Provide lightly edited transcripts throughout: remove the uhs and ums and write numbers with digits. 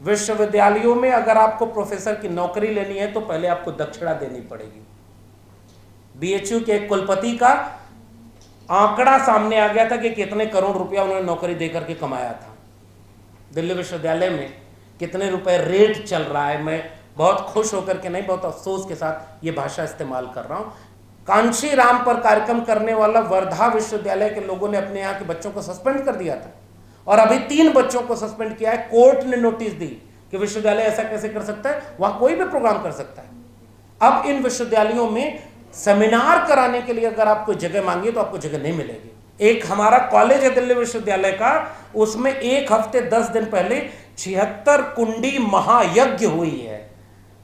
विश्वविद्यालयों में अगर आपको प्रोफेसर की नौकरी लेनी है तो पहले आपको दक्षिणा देनी पड़ेगी। बीएचयू के एक कुलपति का आंकड़ा सामने आ गया था कि कितने करोड़ रुपया उन्होंने नौकरी देकर के कमाया था। दिल्ली विश्वविद्यालय में कितने रुपए रेट चल रहा है, मैं बहुत खुश होकर के नहीं, बहुत अफसोस के साथ ये भाषा इस्तेमाल कर रहा हूँ। कांशी राम पर कार्यक्रम करने वाला वर्धा विश्वविद्यालय के लोगों ने अपने यहाँ के बच्चों को सस्पेंड कर दिया था और अभी 3 बच्चों को सस्पेंड किया है। कोर्ट ने नोटिस दी कि विश्वविद्यालय ऐसा कैसे कर सकता है, वहां कोई भी प्रोग्राम कर सकता है। अब इन विश्वविद्यालयों में सेमिनार कराने के लिए अगर आप कोई जगह मांगिए तो आपको जगह नहीं मिलेगी। एक हमारा कॉलेज है दिल्ली विश्वविद्यालय का, उसमें 1 हफ्ते 10 दिन पहले 76 कुंडी महायज्ञ हुई है।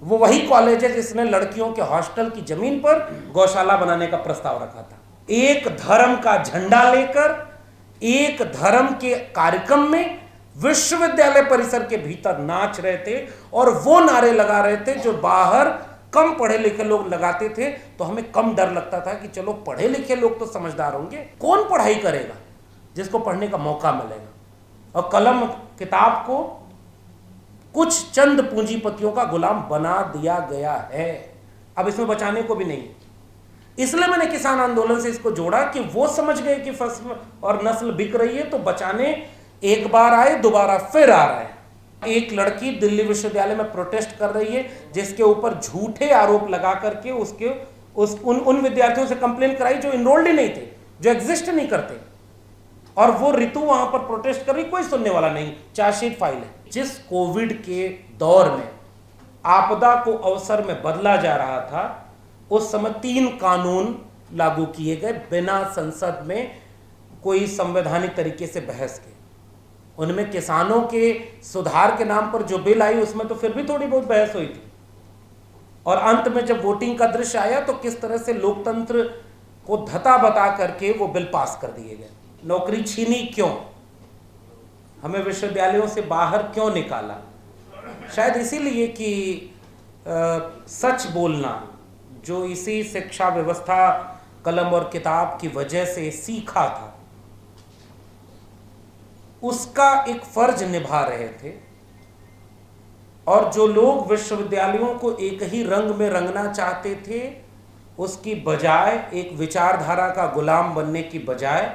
वो वही कॉलेज है जिसने लड़कियों के हॉस्टल की जमीन पर गौशाला बनाने का प्रस्ताव रखा था। एक धर्म का झंडा लेकर एक धर्म के कार्यक्रम में विश्वविद्यालय परिसर के भीतर नाच रहे थे और वो नारे लगा रहे थे जो बाहर कम पढ़े लिखे लोग लगाते थे। तो हमें कम डर लगता था कि चलो पढ़े लिखे लोग तो समझदार होंगे, कौन पढ़ाई करेगा, जिसको पढ़ने का मौका मिलेगा। और कलम किताब को कुछ चंद पूंजीपतियों का गुलाम बना दिया गया है। अब इसमें बचाने को भी नहीं। इसलिए मैंने किसान आंदोलन से इसको जोड़ा कि वो समझ गए कि फसल और नस्ल बिक रही है तो बचाने एक बार आए, दोबारा फिर आ रहे हैं। एक लड़की दिल्ली विश्वविद्यालय में प्रोटेस्ट कर रही है जिसके ऊपर झूठे आरोप लगा करके उन विद्यार्थियों से कंप्लेन कराई जो इनरोल्ड ही नहीं थे, जो एग्जिस्ट नहीं करते, और वो ऋतु वहां पर प्रोटेस्ट कर रही, कोई सुनने वाला नहीं, चार्जशीट फाइल है। जिस कोविड के दौर में आपदा को अवसर में बदला जा रहा था, उस समय 3 कानून लागू किए गए बिना संसद में कोई संवैधानिक तरीके से बहस के। उनमें किसानों के सुधार के नाम पर जो बिल आई उसमें तो फिर भी थोड़ी बहुत बहस हुई थी, और अंत में जब वोटिंग का दृश्य आया तो किस तरह से लोकतंत्र को धता बता करके वो बिल पास कर दिए गए। नौकरी छीनी क्यों, हमें विश्वविद्यालयों से बाहर क्यों निकाला? शायद इसीलिए कि सच बोलना जो इसी शिक्षा व्यवस्था कलम और किताब की वजह से सीखा था, उसका एक फर्ज निभा रहे थे। और जो लोग विश्वविद्यालयों को एक ही रंग में रंगना चाहते थे, उसकी बजाय एक विचारधारा का गुलाम बनने की बजाय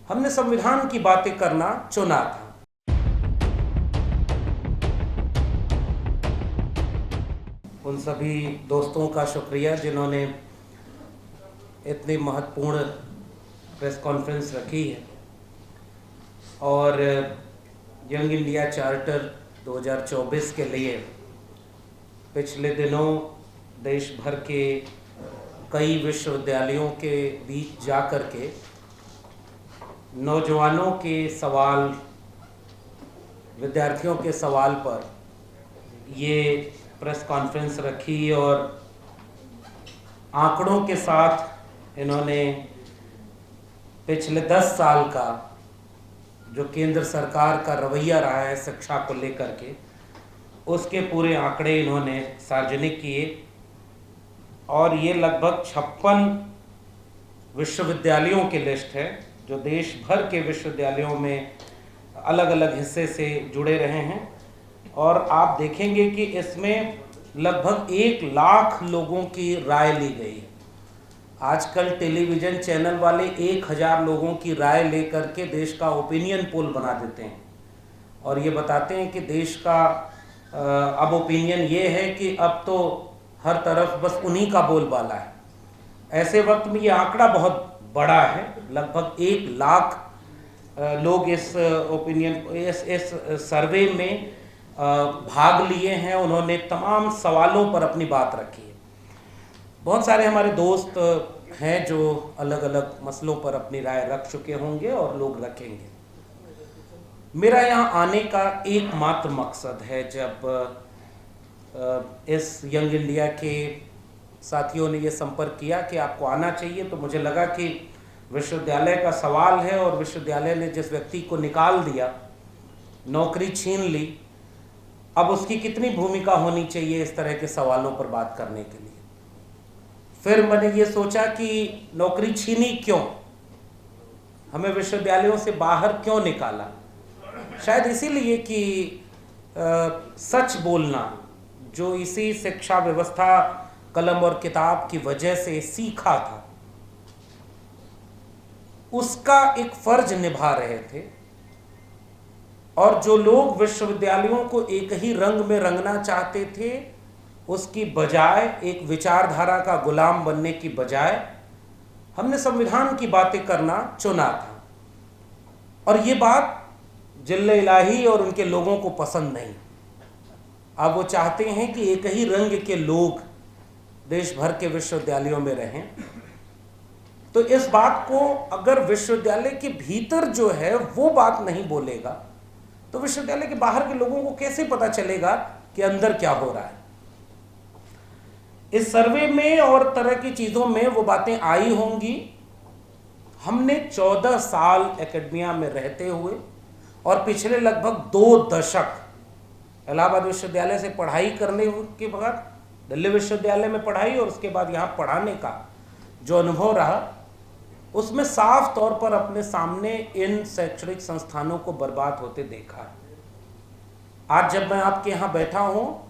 हमने संविधान की बातें करना चुना था। उन सभी दोस्तों का शुक्रिया जिन्होंने इतनी महत्वपूर्ण प्रेस कॉन्फ्रेंस रखी है और यंग इंडिया चार्टर 2024 के लिए पिछले दिनों देश भर के कई विश्वविद्यालयों के बीच जाकर के नौजवानों के सवाल, विद्यार्थियों के सवाल पर ये प्रेस कॉन्फ्रेंस रखी और आंकड़ों के साथ इन्होंने पिछले 10 साल का जो केंद्र सरकार का रवैया रहा है शिक्षा को लेकर के, उसके पूरे आंकड़े इन्होंने सार्वजनिक किए। और ये लगभग 56 विश्वविद्यालयों की लिस्ट है जो देश भर के विश्वविद्यालयों में अलग अलग हिस्से से जुड़े रहे हैं। और आप देखेंगे कि इसमें लगभग 1 लाख लोगों की राय ली गई है। आजकल टेलीविज़न चैनल वाले 1000 लोगों की राय लेकर के देश का ओपिनियन पोल बना देते हैं और ये बताते हैं कि देश का अब ओपिनियन ये है कि अब तो हर तरफ बस उन्हीं का बोलबाला है। ऐसे वक्त में ये आंकड़ा बहुत बड़ा है, लगभग 1 लाख लोग इस इस सर्वे में भाग लिए हैं। उन्होंने तमाम सवालों पर अपनी बात रखी है। बहुत सारे हमारे दोस्त हैं जो अलग अलग मसलों पर अपनी राय रख चुके होंगे और लोग रखेंगे। मेरा यहाँ आने का एकमात्र मकसद है, जब इस यंग इंडिया के साथियों ने ये संपर्क किया कि आपको आना चाहिए, तो मुझे लगा कि विश्वविद्यालय का सवाल है और विश्वविद्यालय ने जिस व्यक्ति को निकाल दिया, नौकरी छीन ली, अब उसकी कितनी भूमिका होनी चाहिए इस तरह के सवालों पर बात करने के लिए। फिर मैंने ये सोचा कि नौकरी छीनी क्यों, हमें विश्वविद्यालयों से बाहर क्यों निकाला? शायद इसीलिए कि सच बोलना, जो इसी शिक्षा व्यवस्था कलम और किताब की वजह से सीखा था, उसका एक फर्ज निभा रहे थे। और जो लोग विश्वविद्यालयों को एक ही रंग में रंगना चाहते थे, उसकी बजाय एक विचारधारा का गुलाम बनने की बजाय हमने संविधान की बातें करना चुना था। और ये बात जिल्ले इलाही और उनके लोगों को पसंद नहीं। अब वो चाहते हैं कि एक ही रंग के लोग देश भर के विश्वविद्यालयों में रहें। तो इस बात को अगर विश्वविद्यालय के भीतर जो है वो बात नहीं बोलेगा, तो विश्वविद्यालय के बाहर के लोगों को कैसे पता चलेगा कि अंदर क्या हो रहा है। इस सर्वे में और तरह की चीजों में वो बातें आई होंगी। हमने 14 साल एकेडमिया में रहते हुए और पिछले लगभग 2 दशक इलाहाबाद विश्वविद्यालय से पढ़ाई करने के बाद दिल्ली विश्वविद्यालय में पढ़ाई और उसके बाद यहाँ पढ़ाने का जो अनुभव रहा, उसमें साफ तौर पर अपने सामने इन शैक्षणिक संस्थानों को बर्बाद होते देखा है। आज जब मैं आपके यहाँ बैठा हूँ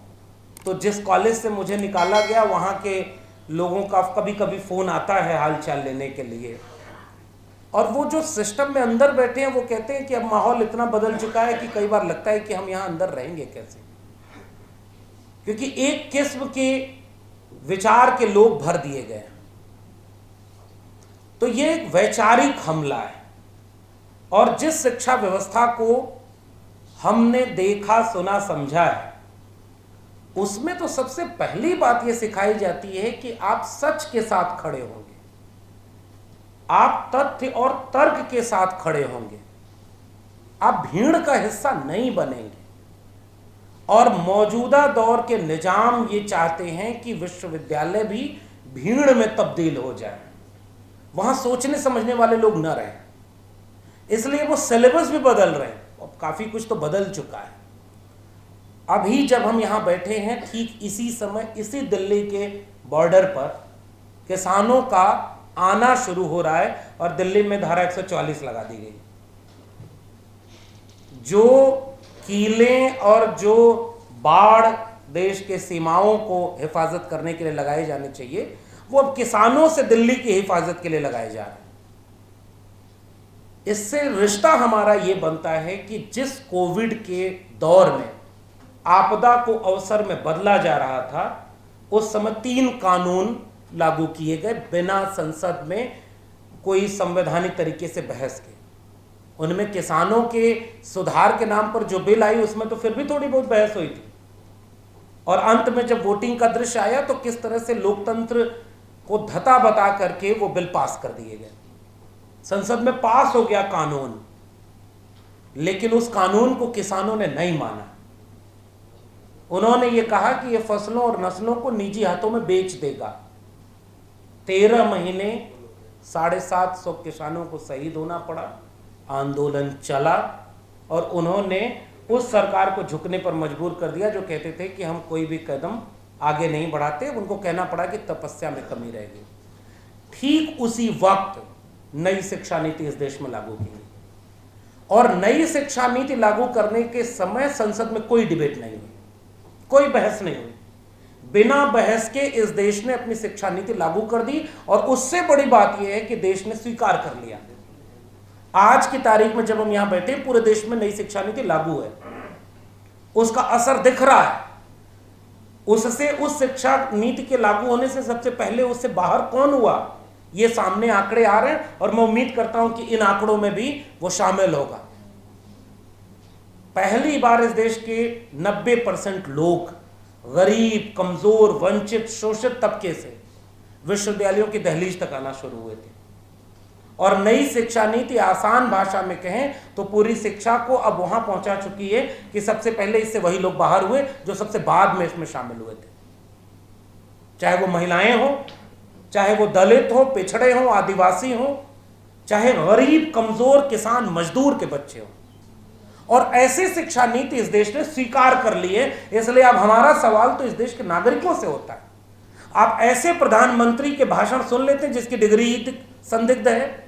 तो जिस कॉलेज से मुझे निकाला गया, वहाँ के लोगों का कभी कभी फ़ोन आता है हालचाल लेने के लिए, और वो जो सिस्टम में अंदर बैठे हैं वो कहते हैं कि अब माहौल इतना बदल चुका है कि कई बार लगता है कि हम यहाँ अंदर रहेंगे कैसे, क्योंकि एक किस्म के विचार के लोग भर दिए गए। तो ये एक वैचारिक हमला है। और जिस शिक्षा व्यवस्था को हमने देखा, सुना, समझा है, उसमें तो सबसे पहली बात यह सिखाई जाती है कि आप सच के साथ खड़े होंगे, आप तथ्य और तर्क के साथ खड़े होंगे, आप भीड़ का हिस्सा नहीं बनेंगे। और मौजूदा दौर के निजाम ये चाहते हैं कि विश्वविद्यालय भी भीड़ में तब्दील हो जाए, वहां सोचने समझने वाले लोग न रहें। इसलिए वो सिलेबस भी बदल रहे हैं। अब काफी कुछ तो बदल चुका है। अभी जब हम यहां बैठे हैं, ठीक इसी समय इसी दिल्ली के बॉर्डर पर किसानों का आना शुरू हो रहा है और दिल्ली में धारा 144 लगा दी गई। जो कीलें और जो बाढ़ देश के सीमाओं को हिफाजत करने के लिए लगाए जाने चाहिए, वो अब किसानों से दिल्ली की हिफाजत के लिए लगाए जा रहे हैं। इससे रिश्ता हमारा ये बनता है कि जिस कोविड के दौर में आपदा को अवसर में बदला जा रहा था, उस समय 3 कानून लागू किए गए बिना संसद में कोई संवैधानिक तरीके से बहस के। उनमें किसानों के सुधार के नाम पर जो बिल आई, उसमें तो फिर भी थोड़ी बहुत बहस हुई थी। और अंत में जब वोटिंग का दृश्य आया तो किस तरह से लोकतंत्र को धता बता करके वो बिल पास कर दिए गए। संसद में पास हो गया कानून, लेकिन उस कानून को किसानों ने नहीं माना। उन्होंने ये कहा कि ये फसलों और नस्लों को निजी हाथों में बेच देगा। 13 महीने 750 किसानों को शहीद होना पड़ा, आंदोलन चला और उन्होंने उस सरकार को झुकने पर मजबूर कर दिया जो कहते थे कि हम कोई भी कदम आगे नहीं बढ़ाते। उनको कहना पड़ा कि तपस्या में कमी रहेगी। ठीक उसी वक्त नई शिक्षा नीति इस देश में लागू की गई और नई शिक्षा नीति लागू करने के समय संसद में कोई डिबेट नहीं हुई, कोई बहस नहीं हुई। बिना बहस के इस देश ने अपनी शिक्षा नीति लागू कर दी और उससे बड़ी बात यह है कि देश ने स्वीकार कर लिया। आज की तारीख में जब हम यहां बैठे, पूरे देश में नई शिक्षा नीति लागू है, उसका असर दिख रहा है। उससे, उस शिक्षा नीति के लागू होने से सबसे पहले उससे बाहर कौन हुआ, ये सामने आंकड़े आ रहे हैं और मैं उम्मीद करता हूं कि इन आंकड़ों में भी वो शामिल होगा। पहली बार इस देश के 90% लोग गरीब, कमजोर, वंचित, शोषित तबके से विश्वविद्यालयों की दहलीज तक आना शुरू हुए थे। और नई शिक्षा नीति, आसान भाषा में कहें तो पूरी शिक्षा को अब वहां पहुंचा चुकी है कि सबसे पहले इससे वही लोग बाहर हुए जो सबसे बाद में इसमें शामिल हुए थे। चाहे वो महिलाएं हो, चाहे वो दलित हो, पिछड़े हो, आदिवासी हो, चाहे गरीब, कमजोर, किसान, मजदूर के बच्चे हो। और ऐसी शिक्षा नीति इस देश ने स्वीकार कर ली है। इसलिए अब हमारा सवाल तो इस देश के नागरिकों से होता है। आप ऐसे प्रधानमंत्री के भाषण सुन लेते हैं जिसकी डिग्री संदिग्ध है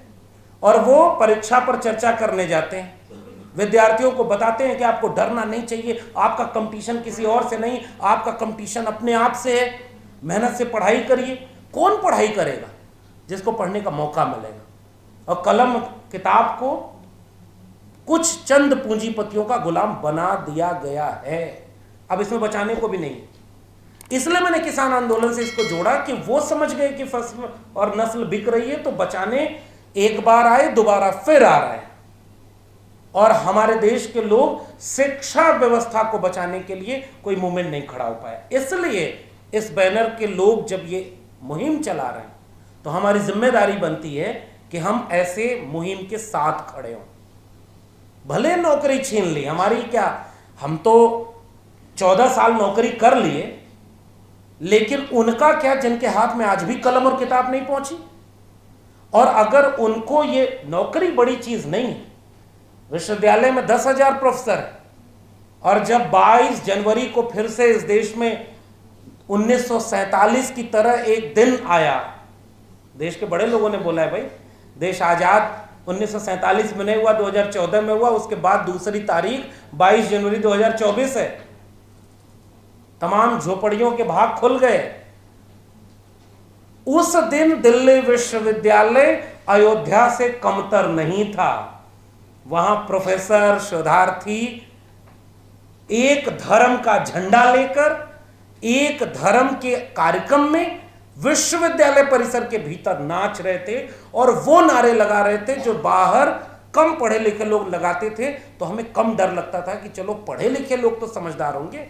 और वो परीक्षा पर चर्चा करने जाते हैं विद्यार्थियों को बताते हैं कि आपको डरना नहीं चाहिए, आपका कंपटीशन किसी और से नहीं, आपका कंपटीशन अपने आप से है, मेहनत से पढ़ाई करिए। कौन पढ़ाई करेगा? जिसको पढ़ने का मौका मिलेगा। और कलम किताब को कुछ चंद पूंजीपतियों का गुलाम बना दिया गया है, अब इसमें बचाने को भी नहीं। इसलिए मैंने किसान आंदोलन से इसको जोड़ा कि वो समझ गए कि फसल और नस्ल बिक रही है, तो बचाने एक बार आए, दोबारा फिर आ रहे हैं। और हमारे देश के लोग शिक्षा व्यवस्था को बचाने के लिए कोई मूवमेंट नहीं खड़ा हो पाया। इसलिए इस बैनर के लोग जब ये मुहिम चला रहे हैं तो हमारी जिम्मेदारी बनती है कि हम ऐसे मुहिम के साथ खड़े हों। भले नौकरी छीन ली, हमारी क्या, हम तो 14 साल नौकरी कर लिए, लेकिन उनका क्या जिनके हाथ में आज भी कलम और किताब नहीं पहुंची। और अगर उनको ये नौकरी बड़ी चीज नहीं है, विश्वविद्यालय में 10,000 प्रोफेसर है, और जब 22 जनवरी को फिर से इस देश में 1947 की तरह एक दिन आया, देश के बड़े लोगों ने बोला है भाई देश आजाद 1947 में नहीं हुआ, 2014 में हुआ, उसके बाद दूसरी तारीख 22 जनवरी 2024 है। तमाम झोपड़ियों के भाग खुल गए। उस दिन दिल्ली विश्वविद्यालय अयोध्या से कमतर नहीं था। वहां प्रोफेसर, शोधार्थी एक धर्म का झंडा लेकर एक धर्म के कार्यक्रम में विश्वविद्यालय परिसर के भीतर नाच रहे थे और वो नारे लगा रहे थे जो बाहर कम पढ़े लिखे लोग लगाते थे। तो हमें कम डर लगता था कि चलो पढ़े लिखे लोग तो समझदार होंगे।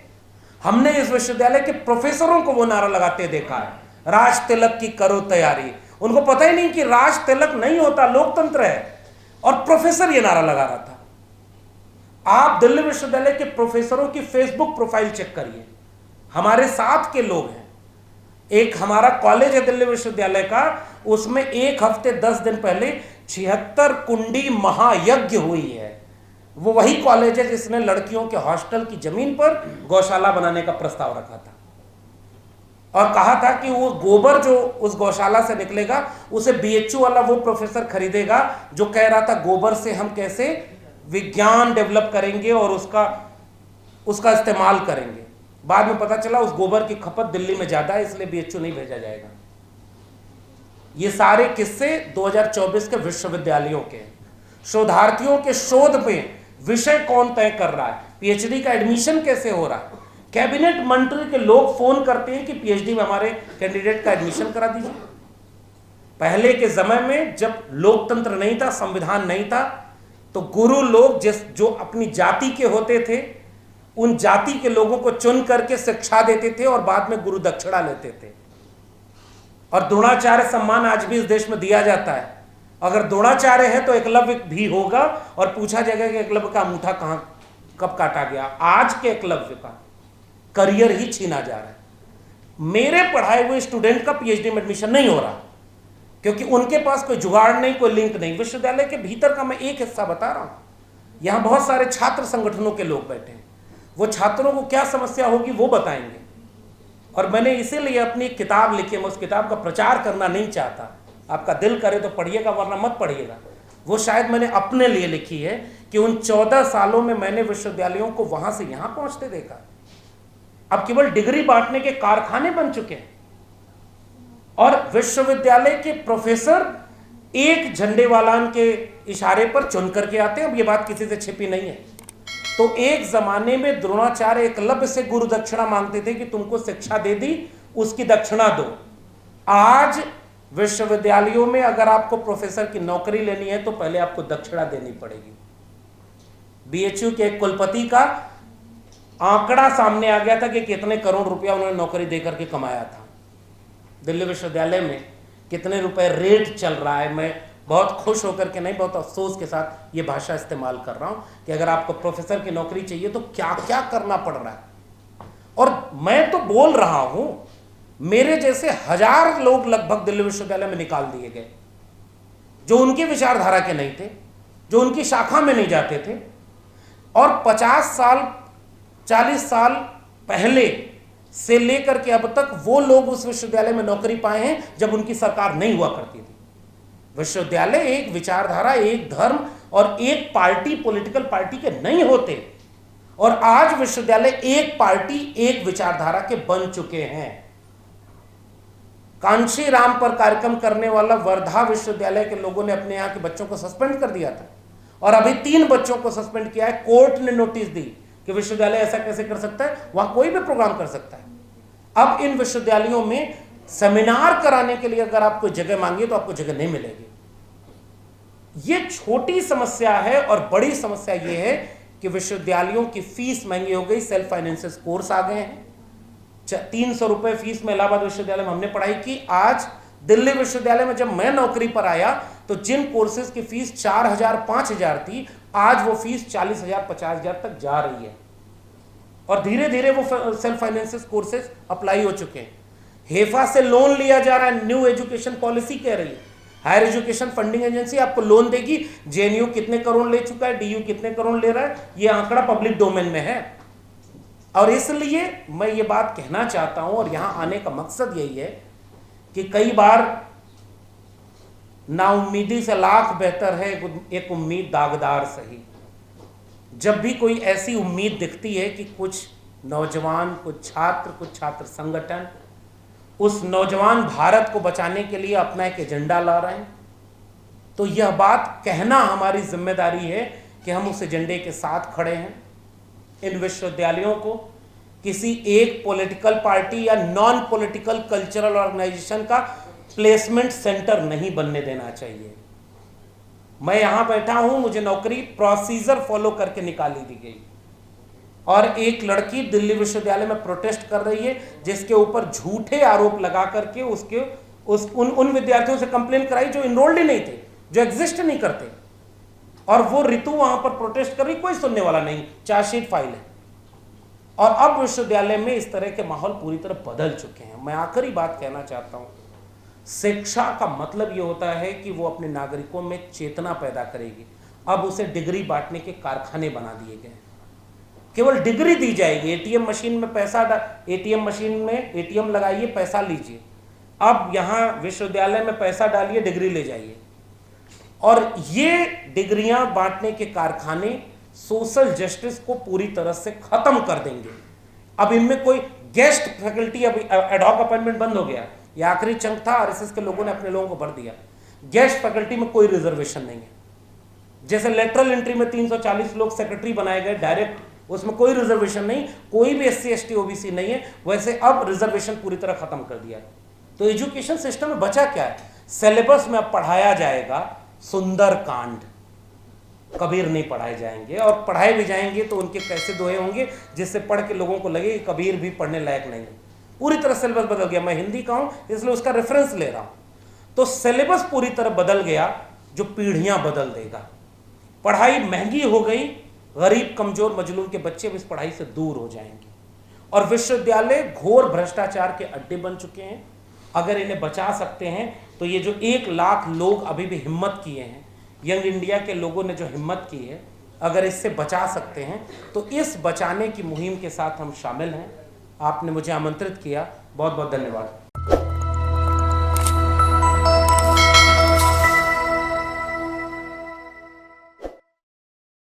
हमने इस विश्वविद्यालय के प्रोफेसरों को वो नारा लगाते देखा है, राज तिलक की करो तैयारी। उनको पता ही नहीं कि राज तिलक नहीं होता, लोकतंत्र है, और प्रोफेसर ये नारा लगा रहा था। आप दिल्ली विश्वविद्यालय के प्रोफेसरों की फेसबुक प्रोफाइल चेक करिए, हमारे साथ के लोग हैं। एक हमारा कॉलेज है दिल्ली विश्वविद्यालय का, उसमें एक हफ्ते 10 दिन पहले 76 कुंडी महायज्ञ हुई है। वो वही कॉलेज है जिसने लड़कियों के हॉस्टल की जमीन पर गौशाला बनाने का प्रस्ताव रखा था और कहा था कि वो गोबर जो उस गौशाला से निकलेगा उसे बीएचयू वाला वो प्रोफेसर खरीदेगा जो कह रहा था गोबर से हम कैसे विज्ञान डेवलप करेंगे और उसका इस्तेमाल करेंगे। बाद में पता चला उस गोबर की खपत दिल्ली में ज्यादा है, इसलिए बीएचयू नहीं भेजा जाएगा। ये सारे किस्से 2024 के विश्वविद्यालयों के। शोधार्थियों के शोध में विषय कौन तय कर रहा है, पीएचडी का एडमिशन कैसे हो रहा है। कैबिनेट मंत्री के लोग फोन करते हैं कि पीएचडी में हमारे कैंडिडेट का एडमिशन करा दीजिए। पहले के समय में जब लोकतंत्र नहीं था, संविधान नहीं था, तो गुरु लोग जो अपनी जाति के होते थे उन जाति के लोगों को चुन करके शिक्षा देते थे और बाद में गुरु दक्षिणा लेते थे। और द्रोणाचार्य सम्मान आज भी इस देश में दिया जाता है। अगर द्रोणाचार्य है तो एकलव्य भी होगा और पूछा जाएगा कि एकलव्य का अंगूठा कब काटा गया। आज के एकलव्य का करियर ही छीना जा रहा है। मेरे पढ़ाए हुए स्टूडेंट का पीएचडी में एडमिशन नहीं हो रहा क्योंकि उनके पास कोई जुगाड़ नहीं, कोई लिंक नहीं। विश्वविद्यालय के भीतर का मैं एक हिस्सा बता रहा हूं। यहां बहुत सारे छात्र संगठनों के लोग बैठे हैं, वो छात्रों को क्या समस्या होगी वो बताएंगे। और मैंने इसीलिए अपनी एक किताब लिखी है, मैं उस किताब का प्रचार करना नहीं चाहता। आपका दिल करे तो पढ़िएगा, वरना मत पढ़िएगा। वो शायद मैंने अपने लिए लिखी है कि उन 14 सालों में मैंने विश्वविद्यालयों को वहां से यहां पहुंचते देखा। अब केवल डिग्री बांटने के कारखाने बन चुके हैं और विश्वविद्यालय के प्रोफेसर एक झंडे वालान के इशारे पर चुन करके आते हैं। अब ये बात किसी से छिपी नहीं है। तो एक जमाने में द्रोणाचार्य एकलव्य से गुरु दक्षिणा मांगते थे कि तुमको शिक्षा दे दी, उसकी दक्षिणा दो। आज विश्वविद्यालयों में अगर आपको प्रोफेसर की नौकरी लेनी है तो पहले आपको दक्षिणा देनी पड़ेगी। बीएचयू के एक कुलपति का आंकड़ा सामने आ गया था कि कितने करोड़ रुपया उन्होंने नौकरी देकर के कमाया था। दिल्ली विश्वविद्यालय में कितने रुपए रेट चल रहा है। मैं बहुत खुश होकर के नहीं, बहुत अफसोस के साथ ये भाषा इस्तेमाल कर रहा हूं कि अगर आपको प्रोफेसर की नौकरी चाहिए तो क्या क्या करना पड़ रहा है। और मैं तो बोल रहा हूं, मेरे जैसे 1000 लोग लगभग दिल्ली विश्वविद्यालय में निकाल दिए गए जो उनकी विचारधारा के नहीं थे, जो उनकी शाखा में नहीं जाते थे। और 50 साल 40 साल पहले से लेकर के अब तक वो लोग उस विश्वविद्यालय में नौकरी पाए हैं जब उनकी सरकार नहीं हुआ करती थी। विश्वविद्यालय एक विचारधारा, एक धर्म और एक पार्टी पॉलिटिकल पार्टी के नहीं होते, और आज विश्वविद्यालय एक पार्टी एक विचारधारा के बन चुके हैं। कांशीराम पर कार्यक्रम करने वाला वर्धा विश्वविद्यालय के लोगों ने अपने यहां के बच्चों को सस्पेंड कर दिया था, और अभी 3 बच्चों को सस्पेंड किया है। कोर्ट ने नोटिस दी कि विश्वविद्यालय ऐसा कैसे कर सकता है, वहां कोई भी प्रोग्राम कर सकता है। अब इन विश्वविद्यालयों में सेमिनार कराने के लिए अगर आप कोई जगह मांगिए तो आपको जगह नहीं मिलेगी। ये छोटी समस्या है, और बड़ी समस्या ये है कि विश्वविद्यालयों की फीस महंगी हो गई, सेल्फ फाइनेंसेस कोर्स आ गए हैं। 300 रुपए फीस में इलाहाबाद विश्वविद्यालय में हमने पढ़ाई की। आज दिल्ली विश्वविद्यालय में जब मैं नौकरी पर आया तो जिन कोर्सेज की फीस 4000 5000 थी, आज वो फीस 40,000 50,000 तक जा रही है, और धीरे धीरे वो सेल्फ फाइनेंसेस कोर्सेज अप्लाई हो चुके हैं। हेफा से लोन लिया जा रहा है, न्यू एजुकेशन पॉलिसी कह रही है, हायर एजुकेशन फंडिंग एजेंसी आपको लोन देगी। जेएनयू कितने करोड़ ले चुका है, डीयू कितने करोड़ ले रहा है, ये आंकड़ा पब्लिक डोमेन में है। और इसलिए मैं ये बात कहना चाहता हूं, और यहां आने का मकसद यही है कि कई बार नाउम्मीदी से लाख बेहतर है एक उम्मीद दागदार सही। जब भी कोई ऐसी उम्मीद दिखती है कि कुछ नौजवान, कुछ छात्र संगठन उस नौजवान भारत को बचाने के लिए अपना एक एजेंडा ला रहे हैं, तो यह बात कहना हमारी जिम्मेदारी है कि हम उस एजेंडे के साथ खड़े हैं। इन विश्वविद्यालयों को किसी एक पॉलिटिकल पार्टी या नॉन पॉलिटिकल कल्चरल ऑर्गेनाइजेशन का प्लेसमेंट सेंटर नहीं बनने देना चाहिए। मैं यहां बैठा हूं, मुझे नौकरी प्रोसीजर फॉलो करके निकाली दी गई, और एक लड़की दिल्ली विश्वविद्यालय में प्रोटेस्ट कर रही है जिसके ऊपर झूठे आरोप लगा करके उन विद्यार्थियों से कंप्लेन कराई जो इनरोल्ड ही नहीं थे, जो एग्जिस्ट नहीं करते, और वो ऋतु वहां पर प्रोटेस्ट कर रही, कोई सुनने वाला नहीं, चार्जशीट फाइल है। और अब विश्वविद्यालय में इस तरह के माहौल पूरी तरह बदल चुके हैं। मैं आखिरी बात कहना चाहता हूं, शिक्षा का मतलब यह होता है कि वो अपने नागरिकों में चेतना पैदा करेगी। अब उसे डिग्री बांटने के कारखाने बना दिए गए, केवल डिग्री दी जाएगी। एटीएम मशीन में एटीएम लगाइए, पैसा लीजिए। अब यहां विश्वविद्यालय में पैसा डालिए, डिग्री ले जाइए। और ये डिग्रियां बांटने के कारखाने सोशल जस्टिस को पूरी तरह से खत्म कर देंगे। अब इनमें कोई गेस्ट फैकल्टी, अब एडहॉक अपॉइंटमेंट बंद हो गया, ये आखिरी चंक था, आरएसएस के लोगों ने अपने लोगों को भर दिया। गेस्ट फैकल्टी में कोई रिजर्वेशन नहीं है। जैसे लेटरल एंट्री में 340 लोग सेक्रेटरी बनाए गए डायरेक्ट, उसमें कोई रिजर्वेशन नहीं, कोई भी SC ST OBC नहीं है, वैसे अब रिजर्वेशन पूरी तरह खत्म कर दिया। तो एजुकेशन सिस्टम में बचा क्या है? सिलेबस में अब पढ़ाया जाएगा सुंदर कांड, कबीर नहीं पढ़ाए जाएंगे, और पढ़ाए भी जाएंगे तो उनके कैसे दोहे होंगे जिससे पढ़ के लोगों को लगे कि कबीर भी पढ़ने लायक नहीं है। पूरी तरह सिलेबस बदल गया। मैं हिंदी का हूं इसलिए उसका रेफरेंस ले रहा हूं। तो सिलेबस पूरी तरह बदल गया, जो पीढ़ियां बदल देगा। पढ़ाई महंगी हो गई, गरीब कमजोर मजलूम के बच्चे अब इस पढ़ाई से दूर हो जाएंगे, और विश्वविद्यालय घोर भ्रष्टाचार के अड्डे बन चुके हैं। अगर इन्हें बचा सकते हैं तो ये जो 1 लाख लोग अभी भी हिम्मत किए हैं, यंग इंडिया के लोगों ने जो हिम्मत की है, अगर इससे बचा सकते हैं तो इस बचाने की मुहिम के साथ हम शामिल हैं। आपने मुझे आमंत्रित किया, बहुत बहुत धन्यवाद।